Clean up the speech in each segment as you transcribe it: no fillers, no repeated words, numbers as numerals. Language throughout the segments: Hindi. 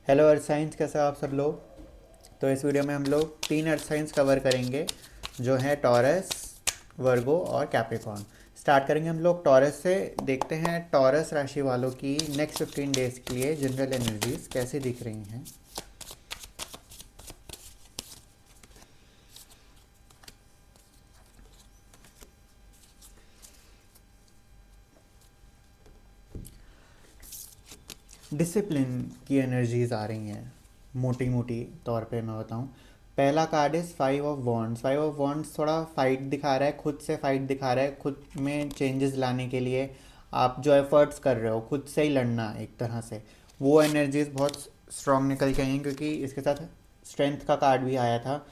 हेलो अर्थ साइंस, कैसे हो आप सब लोग। तो इस वीडियो में हम लोग 3 अर्थ साइंस कवर करेंगे, जो हैं टॉरस, वर्गो और कैप्रिकॉर्न। स्टार्ट करेंगे हम लोग टॉरस से। देखते हैं टॉरस राशि वालों की नेक्स्ट 15 डेज के लिए जनरल एनर्जीज कैसी दिख रही हैं। डिसिप्लिन की एनर्जीज आ रही हैं, मोटी मोटी तौर पे मैं बताऊं। पहला card is 5 of wands. 5 of wands थोड़ा फाइट दिखा रहा है, खुद से फाइट दिखा रहा है, खुद में चेंजेस लाने के लिए आप जो एफर्ट्स कर रहे हो, खुद से ही लड़ना एक तरह से, वो एनर्जीज बहुत स्ट्रांग निकल के आई हैं। क्योंकि इसके साथ स्ट्रेंथ का कार्ड भी आया था।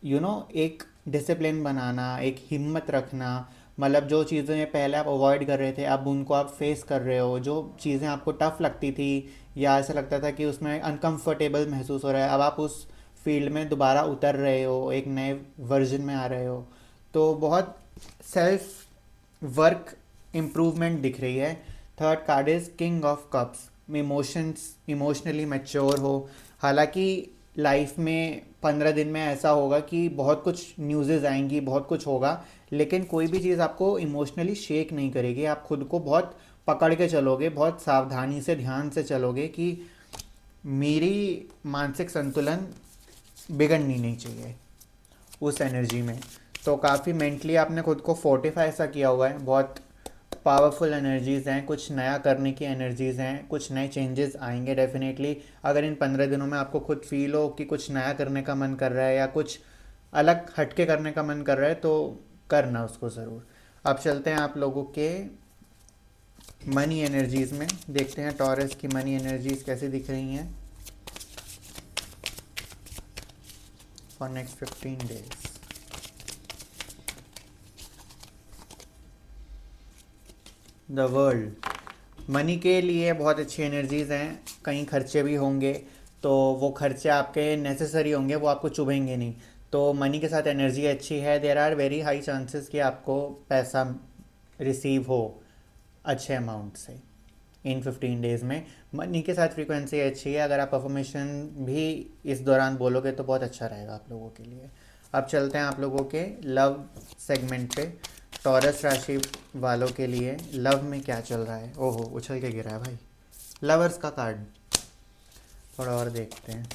एक डिसिप्लिन बनाना, एक हिम्मत रखना। मतलब जो चीज़ें पहले आप अवॉइड कर रहे थे, अब उनको आप फेस कर रहे हो। जो चीज़ें आपको टफ लगती थी या ऐसा लगता था कि उसमें अनकंफर्टेबल महसूस हो रहा है, अब आप उस फील्ड में दोबारा उतर रहे हो, एक नए वर्जन में आ रहे हो। तो बहुत सेल्फ वर्क इम्प्रूवमेंट दिख रही है। Third card is king of cups. Emotionally mature हो। हालांकि लाइफ में 15 दिन में ऐसा होगा कि बहुत कुछ न्यूज़ेज़ आएंगी, बहुत कुछ होगा, लेकिन कोई भी चीज़ आपको इमोशनली शेक नहीं करेगी। आप खुद को बहुत पकड़ के चलोगे, बहुत सावधानी से, ध्यान से चलोगे कि मेरी मानसिक संतुलन बिगड़नी नहीं चाहिए उस एनर्जी में। तो काफ़ी मेंटली आपने खुद को फोर्टिफाई सा किया हुआ है। बहुत पावरफुल एनर्जीज़ हैं, कुछ नया करने की एनर्जीज़ हैं, कुछ नए चेंजेस आएंगे डेफिनेटली। अगर इन 15 दिनों में आपको खुद फील हो कि कुछ नया करने का मन कर रहा है या कुछ अलग हटके करने का मन कर रहा है, तो करना उसको ज़रूर। अब चलते हैं आप लोगों के मनी एनर्जीज़ में, देखते हैं टॉरस की मनी एनर्जीज़ कैसी दिख रही हैं for next 15 days. The world. Money के लिए बहुत अच्छी एनर्जीज़ हैं। कहीं खर्चे भी होंगे, तो वो खर्चे आपके नेसेसरी होंगे, वो आपको चुभेंगे नहीं। तो मनी के साथ एनर्जी अच्छी है। There are very high chances कि आपको पैसा रिसीव हो अच्छे अमाउंट से इन 15 डेज में। मनी के साथ फ्रीक्वेंसी अच्छी है। अगर आप अफर्मेशन भी इस दौरान बोलोगे तो बहुत अच्छा रहेगा आप लोगों के लिए। अब चलते हैं आप लोगों के लव सेगमेंट पे। टॉरस राशि वालों के लिए लव में क्या चल रहा है। ओहो, उछल के गिरा है भाई। लवर्स का कार्ड थोड़ा और देखते हैं।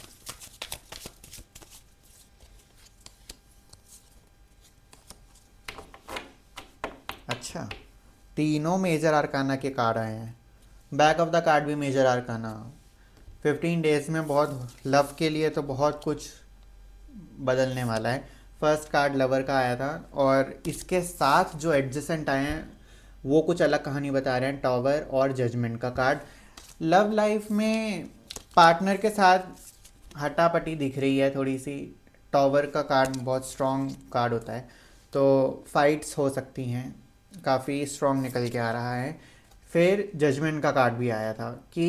अच्छा, तीनों मेजर आर्काना के कार्ड आए हैं। बैक ऑफ द कार्ड भी मेजर आर्काना। 15 डेज में बहुत लव के लिए तो बहुत कुछ बदलने वाला है। फर्स्ट कार्ड लवर का आया था, और इसके साथ जो एडजेसेंट आए हैं वो कुछ अलग कहानी बता रहे हैं। टॉवर और जजमेंट का कार्ड। लव लाइफ में पार्टनर के साथ हटापटी दिख रही है थोड़ी सी। टॉवर का कार्ड बहुत स्ट्रॉन्ग कार्ड होता है, तो फाइट्स हो सकती हैं। काफ़ी स्ट्रॉन्ग निकल के आ रहा है। फिर जजमेंट का कार्ड भी आया था कि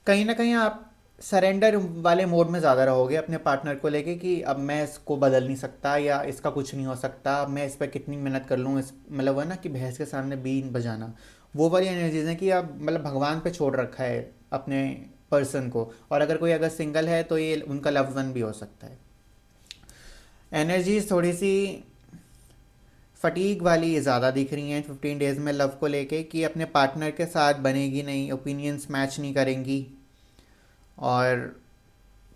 कहीं ना कहीं आप सरेंडर वाले मोड में ज़्यादा रहोगे अपने पार्टनर को लेके, कि अब मैं इसको बदल नहीं सकता या इसका कुछ नहीं हो सकता, अब मैं इस पर कितनी मेहनत कर लूँ। इस मतलब वो है ना कि भैंस के सामने बीन बजाना, वो वाली एनर्जीज हैं कि अब मतलब भगवान पे छोड़ रखा है अपने पर्सन को। और अगर कोई अगर सिंगल है तो ये उनका लव वन भी हो सकता है। एनर्जीज थोड़ी सी फटीग वाली ज़्यादा दिख रही हैं 15 डेज में लव को लेके, कि अपने पार्टनर के साथ बनेगी नहीं, ओपिनियंस मैच नहीं करेंगी, और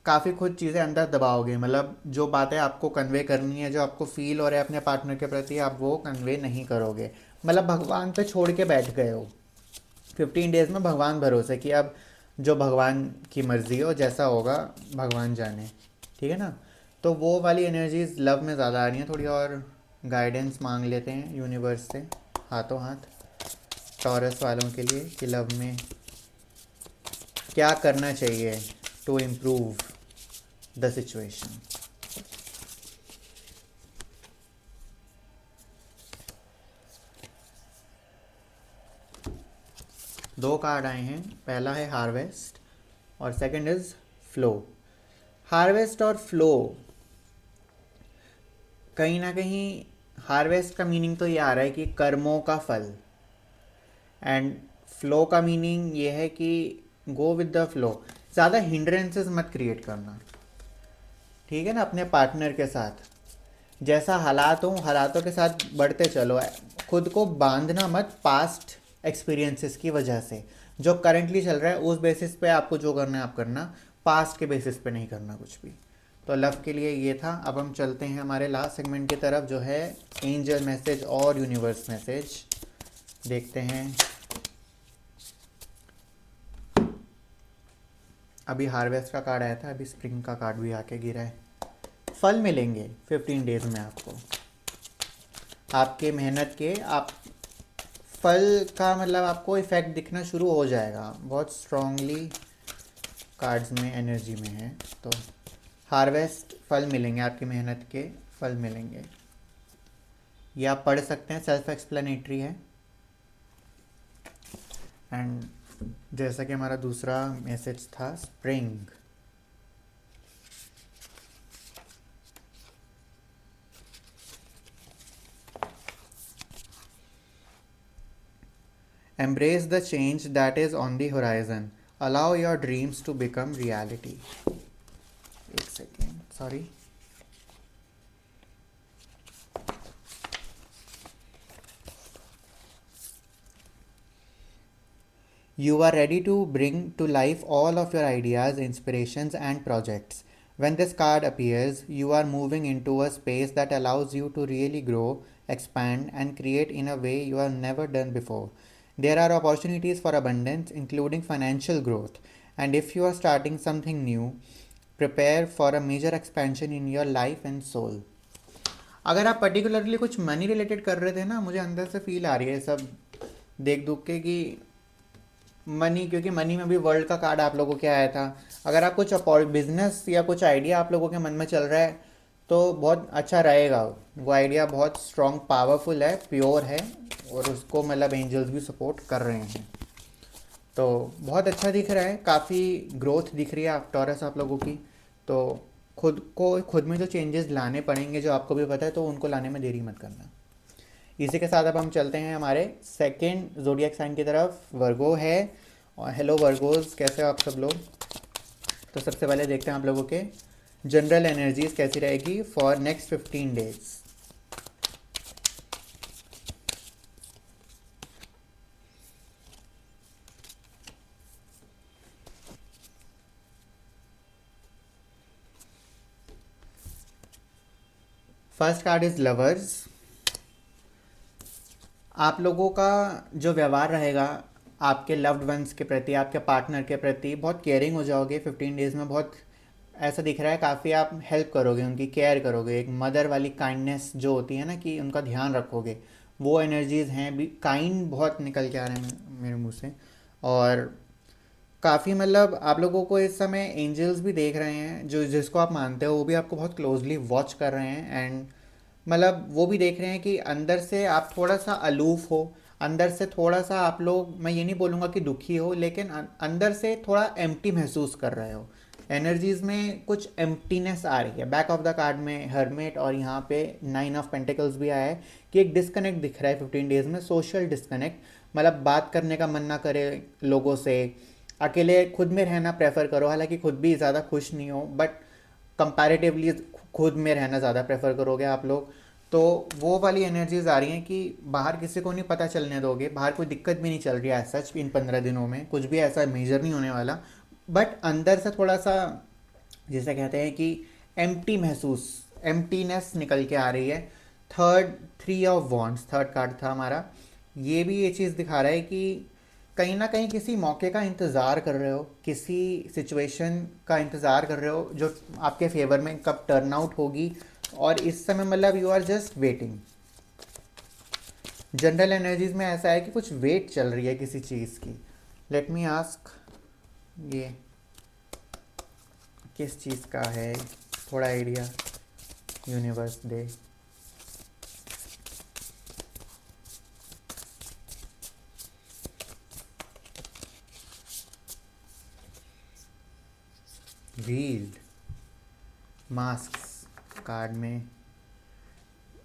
काफ़ी कुछ चीज़ें अंदर दबाओगे। मतलब जो बातें आपको कन्वे करनी है, जो आपको फील हो रहा है अपने पार्टनर के प्रति, आप वो कन्वे नहीं करोगे। मतलब भगवान पे छोड़ के बैठ गए हो 15 डेज में, भगवान भरोसे कि अब जो भगवान की मर्ज़ी हो, जैसा होगा भगवान जाने। ठीक है ना। तो वो वाली एनर्जीज लव में ज़्यादा आ रही हैं। थोड़ी और गाइडेंस मांग लेते हैं यूनिवर्स से हाथों हाथ टॉरस वालों के लिए, कि लव में क्या करना चाहिए टू इम्प्रूव द सिचुएशन। दो कार्ड आए हैं, पहला है हार्वेस्ट और सेकंड इज फ्लो। हार्वेस्ट और फ्लो, कहीं ना कहीं हार्वेस्ट का मीनिंग तो ये आ रहा है कि कर्मों का फल, एंड फ्लो का मीनिंग ये है कि गो विद द फ्लो। ज़्यादा हिंड्रेंसेस मत क्रिएट करना, ठीक है ना, अपने पार्टनर के साथ। जैसा हालात हों हालातों के साथ बढ़ते चलो, खुद को बांधना मत पास्ट एक्सपीरियंसेस की वजह से। जो करंटली चल रहा है उस बेसिस पे आपको जो करना है आप करना, पास्ट के बेसिस पे नहीं करना कुछ भी। तो लव के लिए ये था। अब हम चलते हैं हमारे लास्ट सेगमेंट की तरफ, जो है एंजल मैसेज और यूनिवर्स मैसेज। देखते हैं। अभी हार्वेस्ट का कार्ड आया था, अभी स्प्रिंग का कार्ड भी आके गिरा है। फल मिलेंगे 15 डेज में आपको, आपके मेहनत के। आप फल का मतलब आपको इफ़ेक्ट दिखना शुरू हो जाएगा, बहुत स्ट्रांगली कार्ड्स में एनर्जी में है। तो हार्वेस्ट, फल मिलेंगे, आपकी मेहनत के फल मिलेंगे। ये आप पढ़ सकते हैं, सेल्फ एक्सप्लेनेटरी है। एंड जैसा कि हमारा दूसरा मैसेज था spring, embrace the change that is on the horizon, allow your dreams to become reality। एक second, sorry. You are ready to bring to life all of your ideas, inspirations, and projects. When this card appears, you are moving into a space that allows you to really grow, expand, and create in a way you have never done before. There are opportunities for abundance, including financial growth. And if you are starting something new, prepare for a major expansion in your life and soul. अगर आप पर्टिकुलरली कुछ मनी रिलेटेड कर रहे थे ना, मुझे अंदर से फील आ रही है सब देख दुख के कि मनी, क्योंकि मनी में भी वर्ल्ड का कार्ड आप लोगों के आया था। अगर आप कुछ बिजनेस या कुछ आइडिया आप लोगों के मन में चल रहा है तो बहुत अच्छा रहेगा। वो आइडिया बहुत स्ट्रॉन्ग पावरफुल है, प्योर है, और उसको मतलब एंजल्स भी सपोर्ट कर रहे हैं। तो बहुत अच्छा दिख रहा है, काफ़ी ग्रोथ दिख रही है आप टॉरस आप लोगों की। तो खुद में जो चेंजेस लाने पड़ेंगे, जो आपको भी पता है, तो उनको लाने में देरी मत करना। इसी के साथ अब हम चलते हैं हमारे सेकंड जोडियक साइन की तरफ, वर्गो है। और हेलो वर्गोज, कैसे हो आप सब लोग। तो सबसे पहले देखते हैं आप लोगों के जनरल एनर्जीज कैसी रहेगी for next 15 days. First card is lovers. आप लोगों का जो व्यवहार रहेगा आपके लव्ड वंस के प्रति, आपके पार्टनर के प्रति, बहुत केयरिंग हो जाओगे 15 डेज़ में। बहुत ऐसा दिख रहा है, काफ़ी आप हेल्प करोगे, उनकी केयर करोगे। एक मदर वाली काइंडनेस जो होती है ना, कि उनका ध्यान रखोगे, वो एनर्जीज़ हैं भी। काइंड बहुत निकल के आ रहे हैं मेरे मुंह से। और काफ़ी मतलब आप लोगों को इस समय एंजल्स भी देख रहे हैं, जो जिसको आप मानते हो वो भी आपको बहुत क्लोजली वॉच कर रहे हैं। एंड मतलब वो भी देख रहे हैं कि अंदर से आप थोड़ा सा अलूफ हो, अंदर से थोड़ा सा आप लोग, मैं ये नहीं बोलूँगा कि दुखी हो, लेकिन अंदर से थोड़ा एम्प्टी महसूस कर रहे हो। एनर्जीज़ में कुछ एम्प्टीनेस आ रही है। बैक ऑफ द कार्ड में हर्मेट और यहाँ पे 9 ऑफ पेंटिकल्स भी आया है कि एक डिस्कनेक्ट दिख रहा है 15 डेज़ में, सोशल डिस्कनेक्ट। मतलब बात करने का मन ना करे लोगों से, अकेले खुद में रहना प्रेफर करो। हालांकि खुद भी ज़्यादा खुश नहीं हो, बट कंपैरेटिवली खुद में रहना ज़्यादा प्रेफर करोगे आप लोग। तो वो वाली एनर्जीज आ रही हैं कि बाहर किसी को नहीं पता चलने दोगे, बाहर कोई दिक्कत भी नहीं चल रही है सच। इन 15 दिनों में कुछ भी ऐसा मेजर नहीं होने वाला, बट अंदर से थोड़ा सा, जिसे कहते हैं कि एम्प्टी महसूस, एम्प्टीनेस निकल के आ रही है। Third, 3 of wands third card था हमारा। ये भी ये चीज़ दिखा रहा है कि कहीं ना कहीं किसी मौके का इंतज़ार कर रहे हो, किसी सिचुएशन का इंतज़ार कर रहे हो जो आपके फेवर में कब टर्न आउट होगी। और इस समय मतलब you are just waiting. General energies में ऐसा है कि कुछ वेट चल रही है किसी चीज़ की। लेट मी आस्क, ये किस चीज़ का है, थोड़ा आइडिया यूनिवर्स दे। व्हील्ड मास्क कार्ड में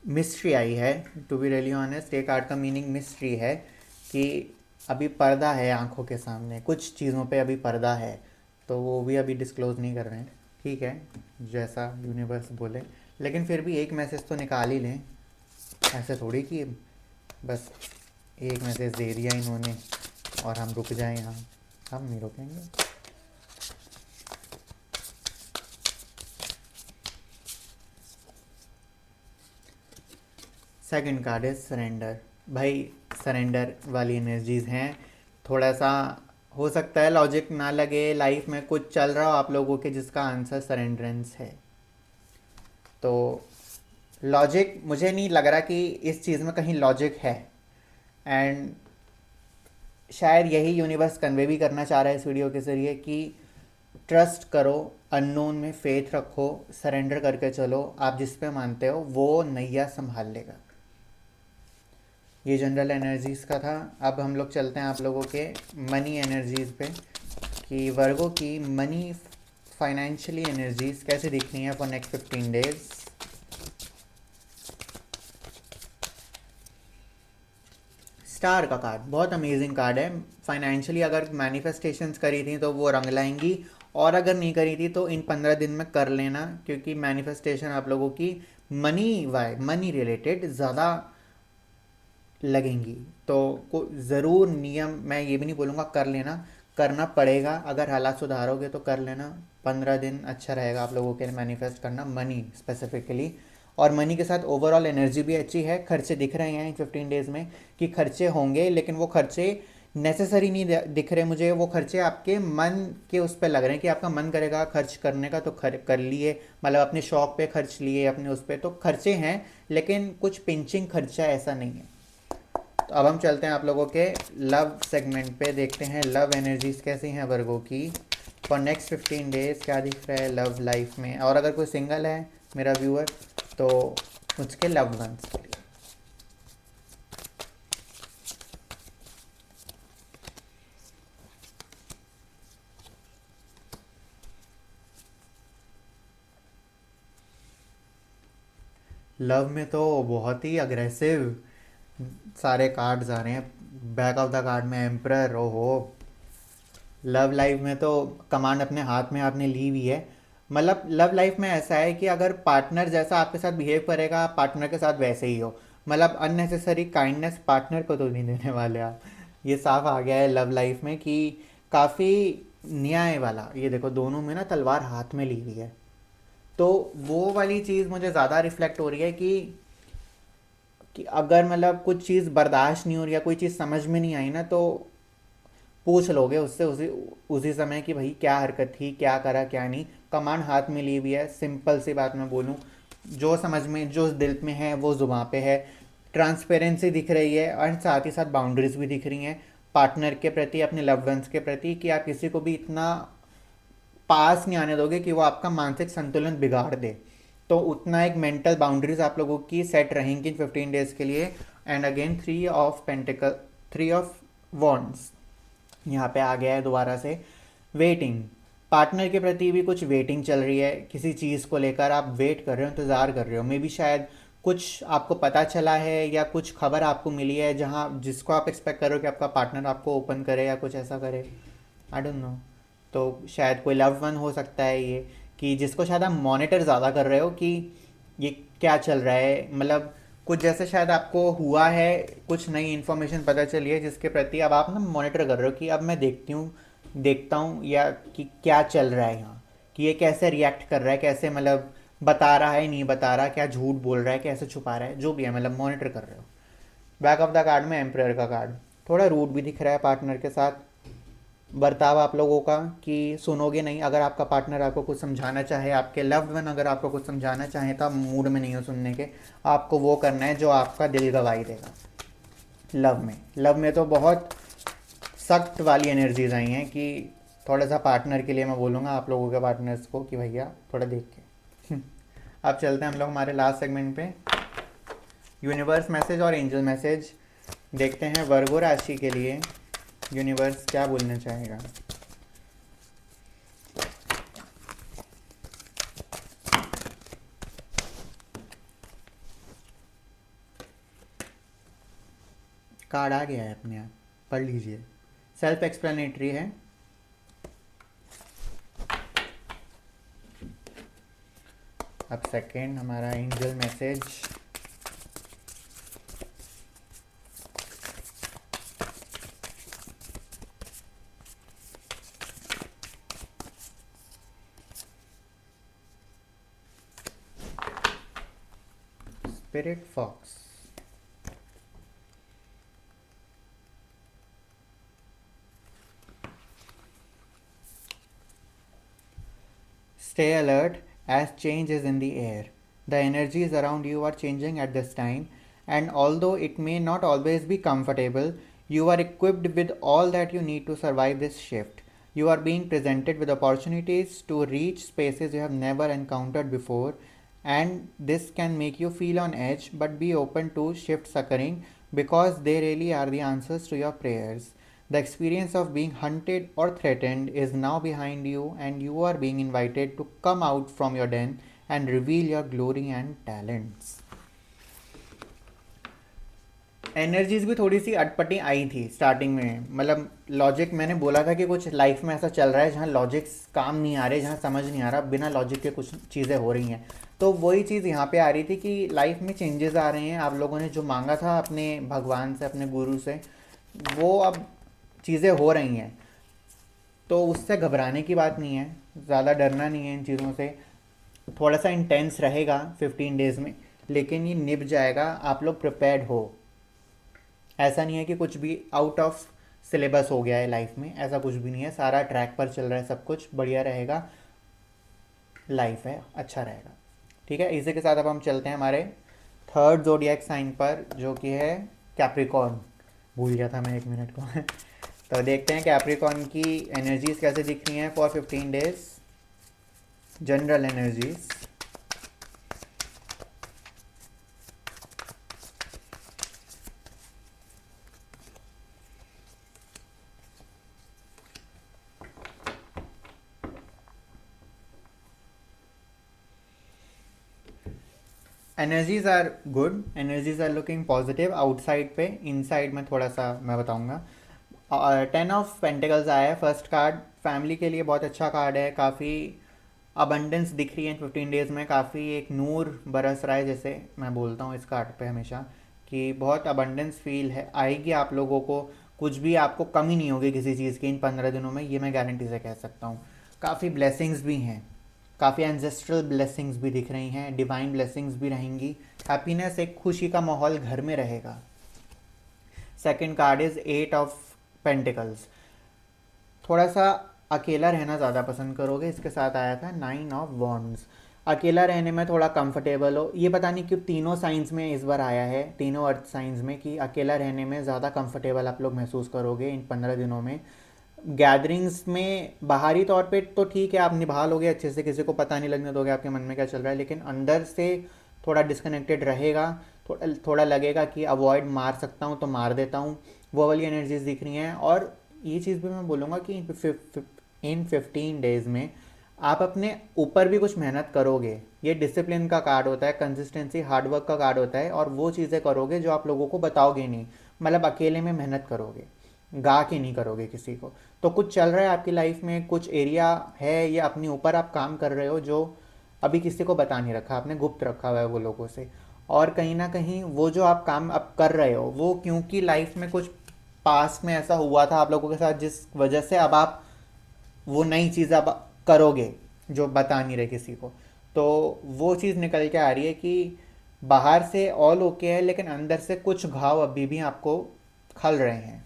मिस्ट्री आई है। टू बी रियली ऑनेस्ट, ये कार्ड का मीनिंग मिस्ट्री है कि अभी पर्दा है आंखों के सामने, कुछ चीज़ों पे अभी पर्दा है। तो वो भी अभी डिस्क्लोज़ नहीं कर रहे हैं। ठीक है, जैसा यूनिवर्स बोले, लेकिन फिर भी एक मैसेज तो निकाल ही लें। ऐसे थोड़ी कि बस एक मैसेज दे दिया इन्होंने और हम रुक जाएं यहाँ। हम नहीं रुकेंगे। सेकंड कार्ड है सरेंडर। भाई सरेंडर वाली एनर्जीज हैं। थोड़ा सा हो सकता है लॉजिक ना लगे, लाइफ में कुछ चल रहा हो आप लोगों के जिसका आंसर सरेंडरेंस है। तो लॉजिक मुझे नहीं लग रहा कि इस चीज़ में कहीं लॉजिक है, एंड शायद यही यूनिवर्स कन्वे भी करना चाह रहा है इस वीडियो के ज़रिए कि ट्रस्ट करो, अननोन में फेथ रखो, सरेंडर करके चलो, आप जिस पे मानते हो वो नैया संभाल लेगा। ये जनरल एनर्जीज़ का था। अब हम लोग चलते हैं आप लोगों के मनी एनर्जीज़ पे कि वर्गो की मनी फाइनेंशियली एनर्जीज़ कैसे दिखनी है फॉर नेक्स्ट 15 डेज। स्टार का कार्ड बहुत अमेजिंग कार्ड है। फाइनेंशियली अगर मैनिफेस्टेशंस करी थी तो वो रंग लाएंगी, और अगर नहीं करी थी तो इन 15 दिन में कर लेना, क्योंकि मैनिफेस्टेशन आप लोगों की मनी रिलेटेड ज़्यादा लगेंगी। तो को ज़रूर नियम, मैं ये भी नहीं बोलूँगा कर लेना, करना पड़ेगा। अगर हालात सुधारोगे तो कर लेना। 15 दिन अच्छा रहेगा आप लोगों के लिए मैनिफेस्ट करना, मनी स्पेसिफिकली। और मनी के साथ ओवरऑल एनर्जी भी अच्छी है। खर्चे दिख रहे हैं इन 15 डेज़ में कि खर्चे होंगे, लेकिन वो खर्चे नेसेसरी नहीं दिख रहे मुझे। वो खर्चे आपके मन के उस पर लग रहे हैं कि आपका मन करेगा खर्च करने का तो कर लिए, मतलब अपने शौक पे खर्च लिए, अपने उस पर तो खर्चे हैं, लेकिन कुछ पिंचिंग खर्चा ऐसा नहीं है। तो अब हम चलते हैं आप लोगों के लव सेगमेंट पे, देखते हैं लव एनर्जीज कैसी हैं वर्गो की फॉर नेक्स्ट 15 डेज। क्या दिख रहा है लव लाइफ में, और अगर कोई सिंगल है मेरा व्यूअर तो उसके लव वंस के लिए। लव में तो बहुत ही अग्रेसिव सारे कार्ड्स आ रहे हैं। बैक ऑफ द कार्ड में एम्प्रर, ओहो। लव लाइफ में तो कमांड अपने हाथ में आपने ली हुई है। मतलब लव लाइफ में ऐसा है कि अगर पार्टनर जैसा आपके साथ बिहेव करेगा, आप पार्टनर के साथ वैसे ही हो। मतलब अननेसेसरी काइंडनेस पार्टनर को तो नहीं देने वाले आप। ये साफ आ गया है लव लाइफ में कि काफ़ी न्याय वाला। ये देखो दोनों में ना तलवार हाथ में ली हुई है। तो वो वाली चीज़ मुझे ज़्यादा रिफ्लेक्ट हो रही है कि अगर मतलब कुछ चीज़ बर्दाश्त नहीं हो रही या कोई चीज़ समझ में नहीं आई ना, तो पूछ लोगे उससे उसी उसी समय कि भाई क्या हरकत थी, क्या करा क्या नहीं। कमान हाथ में ली हुई है। सिंपल सी बात मैं बोलूँ, जो समझ में जो दिल में है वो ज़ुबान पे है। ट्रांसपेरेंसी दिख रही है और साथ ही साथ बाउंड्रीज भी दिख रही हैं पार्टनर के प्रति, अपने लव्ड वंस के प्रति, कि आप किसी को भी इतना पास नहीं आने दोगे कि वो आपका मानसिक संतुलन बिगाड़ दे। तो उतना एक मेंटल बाउंड्रीज आप लोगों की सेट रहेंगी 15 डेज के लिए। एंड अगेन 3 ऑफ वॉन्ड्स यहाँ पे आ गया है दोबारा से। वेटिंग, पार्टनर के प्रति भी कुछ वेटिंग चल रही है। किसी चीज़ को लेकर आप वेट कर रहे हो, इंतज़ार कर रहे हो। मे बी शायद कुछ आपको पता चला है या कुछ खबर आपको मिली है जहाँ जिसको आप एक्सपेक्ट करो कि आपका पार्टनर आपको ओपन करे या कुछ ऐसा करे। I don't know. तो शायद कोई लव वन हो सकता है ये, कि जिसको शायद आप मॉनिटर ज़्यादा कर रहे हो कि ये क्या चल रहा है। मतलब कुछ जैसे शायद आपको हुआ है, कुछ नई इन्फॉर्मेशन पता चली है जिसके प्रति अब आप ना मॉनिटर कर रहे हो कि अब मैं देखता हूँ या कि क्या चल रहा है यहाँ, कि ये कैसे रिएक्ट कर रहा है, कैसे मतलब बता रहा है नहीं बता रहा, क्या झूठ बोल रहा है, कैसे छुपा रहा है, जो भी है मतलब मॉनिटर कर रहे हो। बैक ऑफ द कार्ड में एम्प्रेयर का कार्ड थोड़ा रूड भी दिख रहा है पार्टनर के साथ बर्ताव आप लोगों का, कि सुनोगे नहीं। अगर आपका पार्टनर आपको कुछ समझाना चाहे, आपके लव्ड वन अगर आपको कुछ समझाना चाहे तो आप मूड में नहीं हो सुनने के। आपको वो करना है जो आपका दिल गवाही देगा। लव में तो बहुत सख्त वाली एनर्जीज आई हैं कि थोड़ा सा पार्टनर के लिए मैं बोलूँगा आप लोगों के पार्टनर्स को कि भैया थोड़ा देख के। अब चलते हैं हम लोग हमारे लास्ट सेगमेंट पे, यूनिवर्स मैसेज और एंजल मैसेज। देखते हैं वर्गो राशि के लिए यूनिवर्स क्या बोलना चाहेगा। कार्ड आ गया है अपने आप, पढ़ लीजिए। सेल्फ एक्सप्लेनेटरी है। अब सेकंड हमारा angel message. Spirit fox. Stay alert as change is in the air. The energies around you are changing at this time, and although it may not always be comfortable, you are equipped with all that you need to survive this shift. You are being presented with opportunities to reach spaces you have never encountered before, and this can make you feel on edge, but be open to shifts occurring because they really are the answers to your prayers. The experience of being hunted or threatened is now behind you, and you are being invited to come out from your den and reveal your glory and talents. Energies भी थोड़ी सी अटपटी आई थी स्टार्टिंग में, मतलब लॉजिक, मैंने बोला था कि कुछ लाइफ में ऐसा चल रहा है जहाँ लॉजिक्स काम नहीं आ रहे, जहाँ समझ नहीं आ रहा, बिना लॉजिक के कुछ चीज़ें हो रही हैं। तो वही चीज़ यहाँ पे आ रही थी कि लाइफ में चेंजेस आ रहे हैं, आप लोगों ने जो मांगा था अपने भगवान से, अपने गुरु से, वो अब चीज़ें हो रही हैं। तो उससे घबराने की बात नहीं है, ज़्यादा डरना नहीं है इन चीज़ों से। थोड़ा सा इंटेंस रहेगा 15 डेज़ में, लेकिन ये निभ जाएगा, आप लोग प्रिपेयर्ड हो। ऐसा नहीं है कि कुछ भी आउट ऑफ सिलेबस हो गया है लाइफ में, ऐसा कुछ भी नहीं है, सारा ट्रैक पर चल रहा है, सब कुछ बढ़िया रहेगा, लाइफ है, अच्छा रहेगा। ठीक है, इसी के साथ अब हम चलते हैं हमारे थर्ड ज़ोडिएक साइन पर, जो कि है कैप्रिकॉर्न। भूल गया था मैं 1 मिनट को तो देखते हैं कैप्रिकॉर्न की एनर्जीज कैसे दिख रही हैं for 15 days. General energies. Energies are good, energies are looking positive outside पे, इनसाइड में थोड़ा सा मैं बताऊंगा। 10 ऑफ पेंटिकल्स आया है फर्स्ट कार्ड, फैमिली के लिए बहुत अच्छा कार्ड है, काफ़ी अबंडेंस दिख रही है 15 डेज़ में, काफ़ी एक नूर बरस रहा है, जैसे मैं बोलता हूँ इस कार्ड पे हमेशा कि बहुत अबंडेंस फील है आएगी आप लोगों को, कुछ भी आपको कमी नहीं होगी किसी चीज़ की इन 15 दिनों में, ये मैं गारंटी से कह सकता हूँ। काफ़ी ब्लेसिंग्स भी हैं, काफ़ी एंसेस्ट्रल ब्लेसिंग्स भी दिख रही हैं, डिवाइन ब्लेसिंग्स भी रहेंगी, हैप्पीनेस, एक खुशी का माहौल घर में रहेगा। Second card is 8 of pentacles. थोड़ा सा अकेला रहना ज़्यादा पसंद करोगे, इसके साथ आया था 9 ऑफ वॉन्ड्स। अकेला रहने में थोड़ा कंफर्टेबल हो, ये पता नहीं क्यों तीनों साइंस में इस बार आया है, तीनों अर्थ साइंस में, कि अकेला रहने में ज़्यादा कंफर्टेबल आप लोग महसूस करोगे इन 15 दिनों में। गैदरिंग्स में बाहरी तौर पे तो ठीक है, आप निभा लोगे अच्छे से, किसी को पता नहीं लगने दोगे आपके मन में क्या चल रहा है, लेकिन अंदर से थोड़ा डिस्कनेक्टेड रहेगा, थोड़ा लगेगा कि अवॉइड मार सकता हूँ तो मार देता हूँ, वो वाली एनर्जीज दिख रही हैं। और ये चीज़ भी मैं बोलूँगा कि इन 15 डेज़ में आप अपने ऊपर भी कुछ मेहनत करोगे, ये डिसिप्लिन का कार्ड होता है, कंसिस्टेंसी, हार्डवर्क का कार्ड होता है, और वो चीज़ें करोगे जो आप लोगों को बताओगे नहीं, मतलब अकेले में मेहनत करोगे, गा के नहीं करोगे किसी को। तो कुछ चल रहा है आपकी लाइफ में, कुछ एरिया है या अपने ऊपर आप काम कर रहे हो जो अभी किसी को बता नहीं रखा, आपने गुप्त रखा हुआ है वो लोगों से, और कहीं ना कहीं वो जो आप काम अब कर रहे हो वो क्योंकि लाइफ में कुछ पास्ट में ऐसा हुआ था आप लोगों के साथ, जिस वजह से अब आप वो नई चीज़ अब करोगे जो बता नहीं रहे किसी को, तो वो चीज़ निकल के आ रही है कि बाहर से ऑल ओके है, लेकिन अंदर से कुछ घाव अभी भी आपको खल रहे हैं।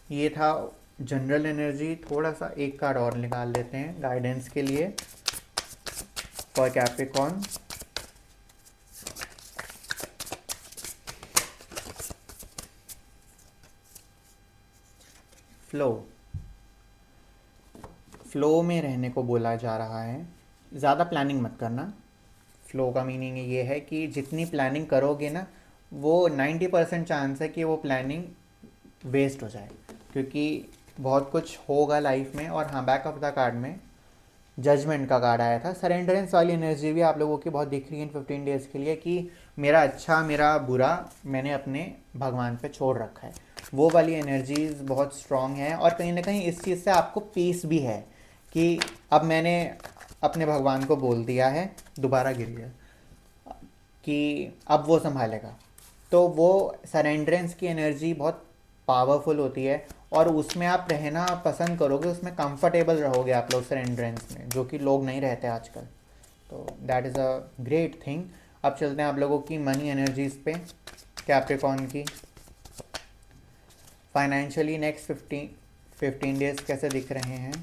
ये था जनरल एनर्जी। थोड़ा सा एक कार्ड और निकाल लेते हैं गाइडेंस के लिए फॉर कैप्रिकॉर्न। फ्लो में रहने को बोला जा रहा है, ज़्यादा प्लानिंग मत करना। फ्लो का मीनिंग ये है कि जितनी प्लानिंग करोगे ना, वो 90% चांस है कि वो प्लानिंग वेस्ट हो जाए, क्योंकि बहुत कुछ होगा लाइफ में। और हाँ, बैक ऑफ द कार्ड में जजमेंट का कार्ड आया था। सरेंडरेंस वाली एनर्जी भी आप लोगों की बहुत दिख रही है इन 15 डेज़ के लिए, कि मेरा अच्छा मेरा बुरा मैंने अपने भगवान पे छोड़ रखा है, वो वाली एनर्जीज बहुत स्ट्रॉन्ग है। और कहीं ना कहीं इस चीज़ से आपको पीस भी है कि अब मैंने अपने भगवान को बोल दिया है, दोबारा गिर गया, कि अब वो संभालेगा। तो वो सरेंडरेंस की एनर्जी बहुत पावरफुल होती है, और उसमें आप रहना पसंद करोगे, उसमें कंफर्टेबल रहोगे आप लोग सरेंडरेंस में, जो कि लोग नहीं रहते आजकल। तो that is a great thing. अब चलते हैं आप लोगों की मनी एनर्जीज पे, कैप्रिकॉर्न की। फाइनेंशियली नेक्स्ट 15 डेज कैसे दिख रहे हैं?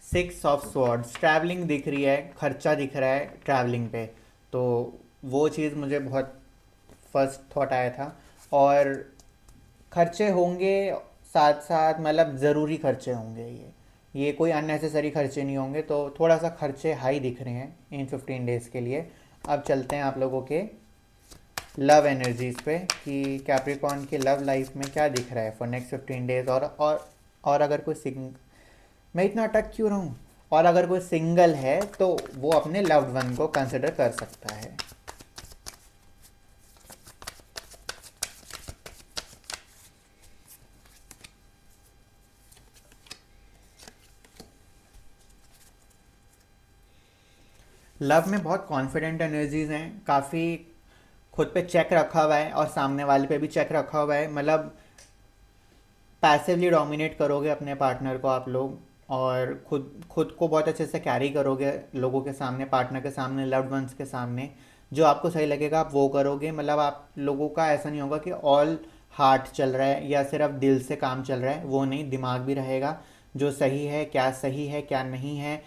6 ऑफ स्वॉर्ड्स, ट्रैवलिंग दिख रही है, खर्चा दिख रहा है ट्रैवलिंग पे, तो वो चीज़ मुझे बहुत फर्स्ट थॉट आया था। और खर्चे होंगे साथ साथ, मतलब ज़रूरी खर्चे होंगे, ये कोई अननेसेसरी खर्चे नहीं होंगे, तो थोड़ा सा खर्चे हाई दिख रहे हैं इन 15 डेज़ के लिए। अब चलते हैं आप लोगों के लव एनर्जीज पे, कि कैप्रिकॉर्न के लव लाइफ में क्या दिख रहा है फॉर नेक्स्ट 15 डेज। और अगर कोई मैं इतना अटक क्यों रहा हूँ, और अगर कोई सिंगल है तो वो अपने लव्ड वन को कंसिडर कर सकता है। लव में बहुत कॉन्फिडेंट एनर्जीज हैं, काफ़ी खुद पे चेक रखा हुआ है और सामने वाले पे भी चेक रखा हुआ है, मतलब पैसिवली डोमिनेट करोगे अपने पार्टनर को आप लोग, और खुद खुद को बहुत अच्छे से कैरी करोगे लोगों के सामने, पार्टनर के सामने, लव्ड वंस के सामने। जो आपको सही लगेगा आप वो करोगे, मतलब आप लोगों का ऐसा नहीं होगा कि ऑल हार्ट चल रहा है या सिर्फ दिल से काम चल रहा है, वो नहीं, दिमाग भी रहेगा। जो सही है क्या नहीं है,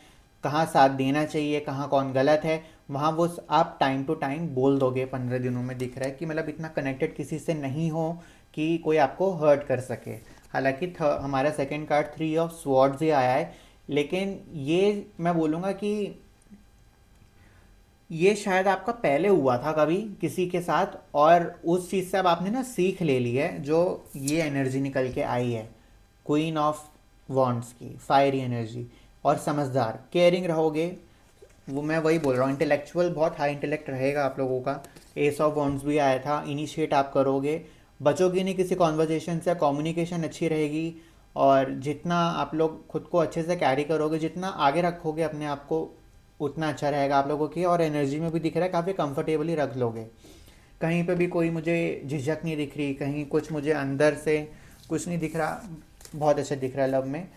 कहाँ साथ देना चाहिए, कहाँ कौन गलत है, वहाँ वो आप टाइम टू टाइम बोल दोगे। 15 दिनों में दिख रहा है कि मतलब इतना कनेक्टेड किसी से नहीं हो कि कोई आपको हर्ट कर सके। हालांकि हमारा सेकंड कार्ड 3 ऑफ स्वॉर्ड्स ही आया है, लेकिन ये मैं बोलूँगा कि ये शायद आपका पहले हुआ था कभी किसी के साथ, और उस चीज़ से अब आपने ना सीख ले ली है, जो ये एनर्जी निकल के आई है क्वीन ऑफ वॉन्ड्स की, फायरी एनर्जी। और समझदार, केयरिंग रहोगे, वो मैं वही बोल रहा हूँ, इंटेलेक्चुअल, बहुत हाई इंटेलेक्ट रहेगा आप लोगों का। एस ऑफ वॉन्ड्स भी आया था, इनिशिएट आप करोगे, बचोगे नहीं किसी कॉन्वर्जेशन से, कम्युनिकेशन अच्छी रहेगी। और जितना आप लोग खुद को अच्छे से कैरी करोगे, जितना आगे रखोगे अपने आप को, उतना अच्छा रहेगा आप लोगों की। और एनर्जी में भी दिख रहा है काफ़ी कंफर्टेबली रख लोगे, कहीं पे भी कोई मुझे झिझक नहीं दिख रही, कहीं कुछ मुझे अंदर से कुछ नहीं दिख रहा। बहुत अच्छा दिख रहा है लव में,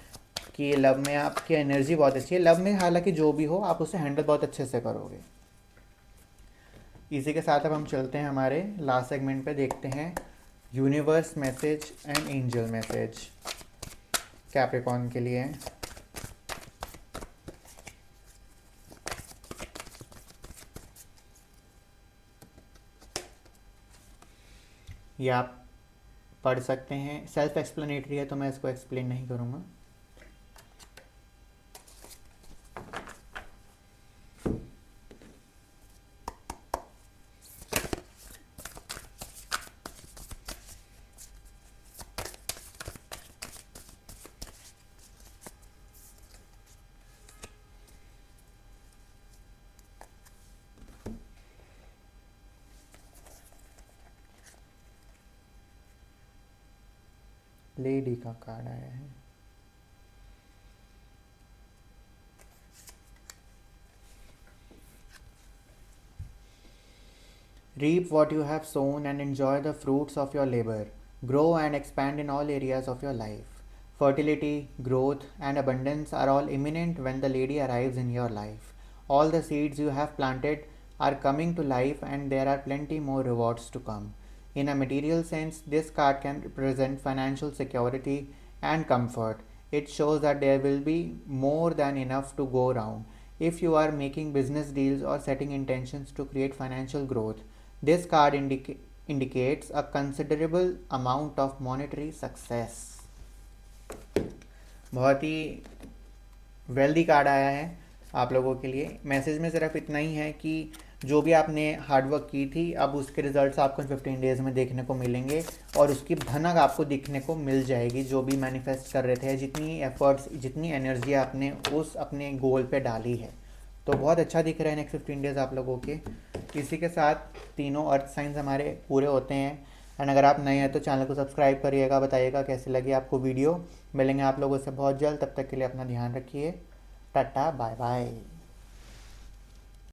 कि लव में आपकी एनर्जी बहुत अच्छी है। लव में हालांकि जो भी हो आप उसे हैंडल बहुत अच्छे से करोगे। इसी के साथ अब हम चलते हैं हमारे लास्ट सेगमेंट पे, देखते हैं universe message and angel message Capricorn के लिए। ये आप पढ़ सकते हैं, सेल्फ एक्सप्लेनेटरी है तो मैं इसको एक्सप्लेन नहीं करूँगा। लेडी का कार्ड आया है। Reap what you have sown and enjoy the fruits of your labor. Grow and expand in all areas of your life. Fertility, growth, and abundance are all imminent when the lady arrives in your life. All the seeds you have planted are coming to life, and there are plenty more rewards to come. In a material sense, this card can represent financial security and comfort. It shows that there will be more than enough to go around. If you are making business deals or setting intentions to create financial growth, this card indicates a considerable amount of monetary success. बहुत ही वेल्दी कार्ड आया है आप लोगों के लिए। मैसेज में सिर्फ इतना ही है कि जो भी आपने हार्डवर्क की थी, अब उसके रिजल्ट्स आपको 15 डेज़ में देखने को मिलेंगे, और उसकी भनक आपको दिखने को मिल जाएगी। जो भी मैनिफेस्ट कर रहे थे, जितनी एफर्ट्स, जितनी एनर्जी आपने उस अपने गोल पे डाली है, तो बहुत अच्छा दिख रहा है नेक्स्ट 15 डेज़ आप लोगों के। इसी के साथ तीनों अर्थ साइंस हमारे पूरे होते हैं। एंड अगर आप नए हैं तो चैनल को सब्सक्राइब करिएगा, बताइएगा कैसी लगी आपको वीडियो। मिलेंगे आप लोगों से बहुत जल्द, तब तक के लिए अपना ध्यान रखिए। Tata bye bye.